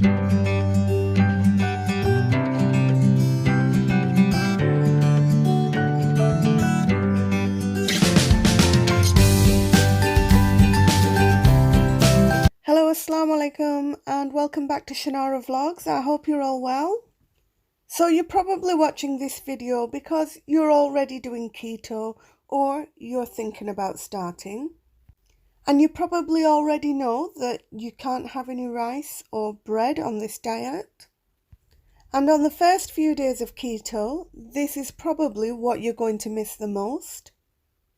Hello, assalamu alaikum, and welcome back to Shanara Vlogs. I hope you're all well. So you're probably watching this video because you're already doing keto or you're thinking about starting. And you probably already know that you can't have any rice or bread on this diet. And on the first few days of keto, this is probably what you're going to miss the most.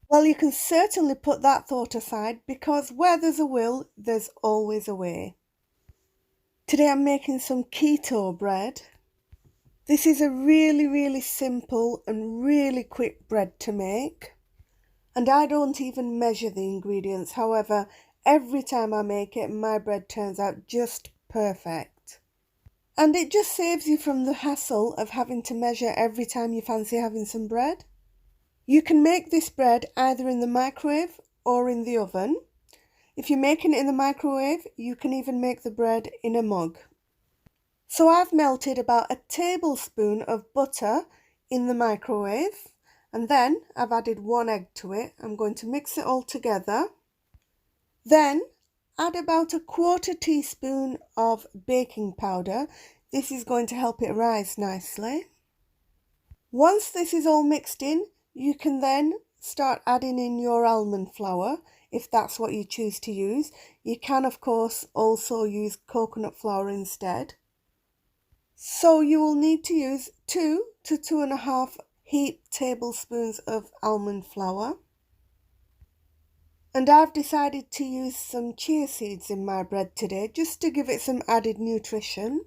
Well, you can certainly put that thought aside because where there's a will, there's always a way. Today I'm making some keto bread. This is a really simple and really quick bread to make. And I don't even measure the ingredients. However, every time I make it, my bread turns out just perfect. And it just saves you from the hassle of having to measure every time you fancy having some bread. You can make this bread either in the microwave or in the oven. If you're making it in the microwave, you can even make the bread in a mug. So I've melted about a tablespoon of butter in the microwave, and then I've added 1 egg to it. I'm going to mix it all together. Then add about a 1/4 teaspoon of baking powder. This is going to help it rise nicely. Once this is all mixed in, you can then start adding in your almond flour if that's what you choose to use. You can of course also use coconut flour instead. So you will need to use 2 to 2.5 heaped tablespoons of almond flour. And I've decided to use some chia seeds in my bread today just to give it some added nutrition.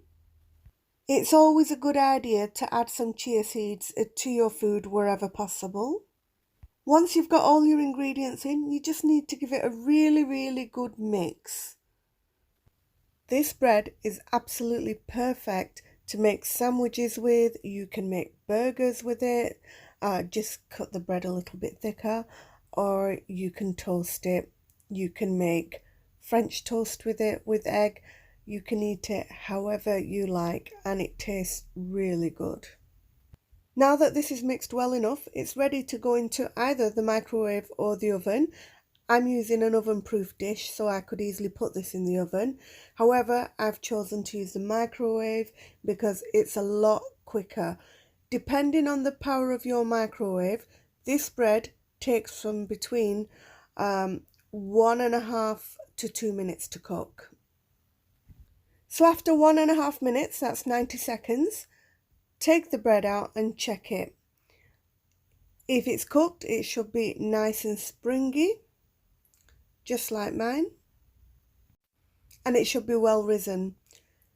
It's always a good idea to add some chia seeds to your food wherever possible. Once you've got all your ingredients in, you just need to give it a really good mix. This bread is absolutely perfect to make sandwiches with. You can make burgers with it, just cut the bread a little bit thicker, or you can toast it. You can make French toast with it with egg. You can eat it however you like and it tastes really good. Now that this is mixed well enough, it's ready to go into either the microwave or the oven. I'm using an oven-proof dish, so I could easily put this in the oven. However, I've chosen to use the microwave because it's a lot quicker. Depending on the power of your microwave, this bread takes from between 1.5 to 2 minutes to cook. So after 1.5 minutes, that's 90 seconds, take the bread out and check it. If it's cooked, it should be nice and springy, just like mine, and it should be well risen.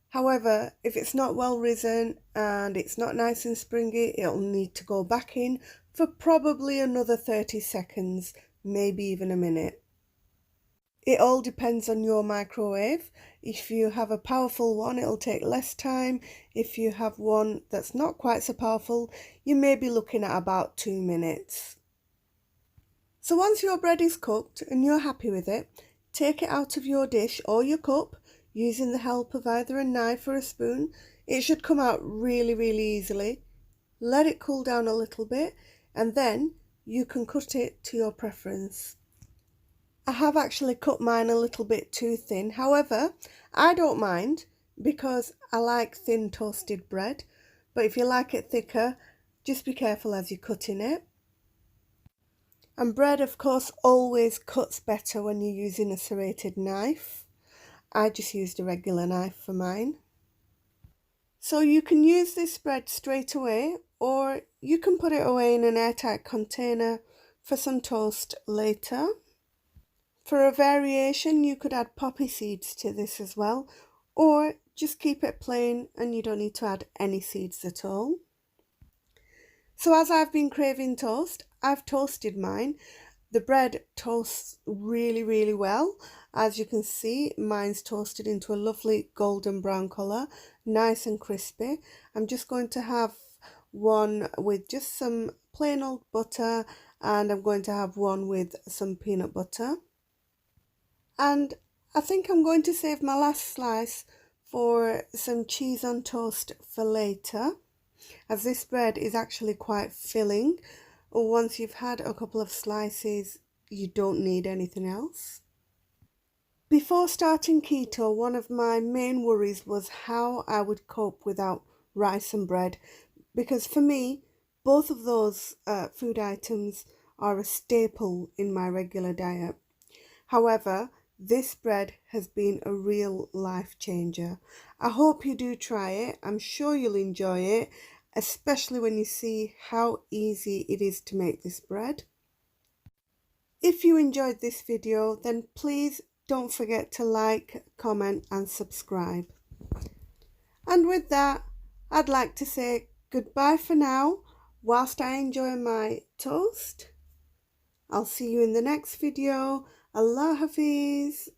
However, if it's not well risen and it's not nice and springy, it'll need to go back in for probably another 30 seconds, maybe even a minute. It all depends on your microwave. If you have a powerful one, it'll take less time. If you have one that's not quite so powerful, you may be looking at about 2 minutes. So once your bread is cooked and you're happy with it, take it out of your dish or your cup using the help of either a knife or a spoon. It should come out really easily. Let it cool down a little bit and then you can cut it to your preference. I have actually cut mine a little bit too thin. However, I don't mind because I like thin toasted bread. But if you like it thicker, just be careful as you're cutting it. And bread, of course, always cuts better when you're using a serrated knife. I just used a regular knife for mine. So you can use this bread straight away, or you can put it away in an airtight container for some toast later. For a variation, you could add poppy seeds to this as well, or just keep it plain and you don't need to add any seeds at all. So as I've been craving toast, I've toasted mine. The bread toasts really well. As you can see, mine's toasted into a lovely golden brown colour, nice and crispy. I'm just going to have one with just some plain old butter, and I'm going to have one with some peanut butter. And I think I'm going to save my last slice for some cheese on toast for later, as this bread is actually quite filling. Once you've had a couple of slices, you don't need anything else. Before starting keto, one of my main worries was how I would cope without rice and bread, because for me, both of those food items are a staple in my regular diet. However, this bread has been a real life changer. I hope you do try it. I'm sure you'll enjoy it, especially when you see how easy it is to make this bread. If you enjoyed this video, then please don't forget to like, comment and subscribe. And with that, I'd like to say goodbye for now whilst I enjoy my toast. I'll see you in the next video. Allah Hafiz.